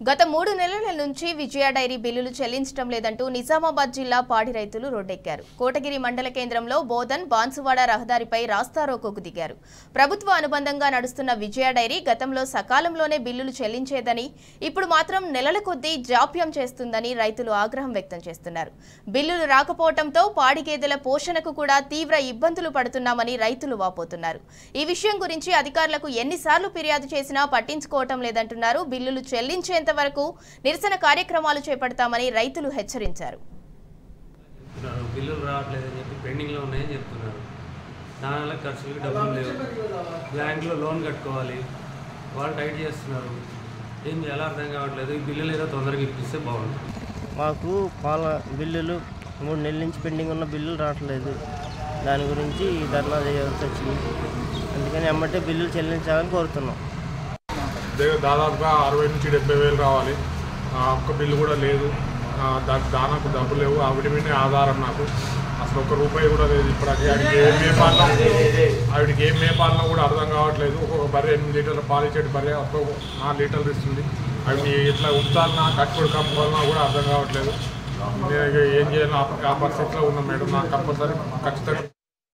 గత 3 నెలల నుంచి విజయ డైరీ బిల్లులు చెల్లించడం లేదంటూ నిజామాబాద్ జిల్లా పాడి రైతులు రోడ్డెక్కారు. కోటగిరి మండల కేంద్రంలో బోధన్ బాన్సువాడ రహదారిపై రాస్తారోకోకు దిగారు. ప్రభుత్వ అనుబంధంగా నడుస్తున్న విజయ డైరీ గతంలో సకాలంలోనే బిల్లులు చెల్లించేదని, ఇప్పుడు మాత్రం నెలల కొద్దీ జాప్యం చేస్తుందని రైతులు ఆగ్రహం వ్యక్తం చేస్తున్నారు. బిల్లులు రాకపోవడంతో పాడి గేదెల పోషణకు కూడా తీవ్ర ఇబ్బందులు పడుతున్నామని రైతులు వాపోతున్నారు. ఈ విషయం గురించి అధికారులకు ఎన్నిసార్లు ఫిర్యాదు చేసినా పట్టించుకోవటం లేదంటున్నారు. బిల్లులు చెల్లించేంత వరకు నిరసన కార్యక్రమాలు చేపడతామని రైతులు హెచ్చరించారు. బిల్లులు రావట్లేదని చెప్పి పెండింగ్ లో ఉన్నాయని చెప్తున్నారు. దానివల్ల ఖర్చులకు డబ్బులు లేవు. బ్యాంకులో లోన్ కట్టుకోవాలి, వాళ్ళు టైట్ చేస్తున్నారు. ఏం చేయాలో అర్థం కావట్లేదు. ఈ బిల్లులు ఏదో తొందరగా ఇప్పిస్తే బాగుంటుంది. మాకు పాల బిల్లులు 3 నెలల నుంచి పెండింగ్ ఉన్న బిల్లులు రావట్లేదు. దాని గురించి ధర్నా చేయాల్సి వచ్చింది. అందుకని ఎమ్మటే బిల్లులు చెల్లించాలని కోరుతున్నాం. దాదాపుగా 60 నుంచి 70 వేలు రావాలి. ఒక్క బిల్లు కూడా లేదు. దానికి డబ్బులు లేవు. ఆవిడ మీదే ఆధారం నాకు. అసలు ఒక్క రూపాయి కూడా లేదు. ఇప్పుడు ఆవిడకి ఏం మేపాలనో కూడా అర్థం కావట్లేదు. ఒక్కొక్క బర్రె 8 లీటర్ల పాలు ఇచ్చేటి బర్రె 4 లీటర్లు ఇస్తుంది. అవి ఇట్లా ఉంచాలన్నా కట్టుబడి కమ్ముకోవాలన్నా కూడా అర్థం కావట్లేదు. నేను ఏం చేయాలో ఆ పరిస్థితిలో ఉన్నాం మేడం. నాకు కంపల్సరీ ఖచ్చితంగా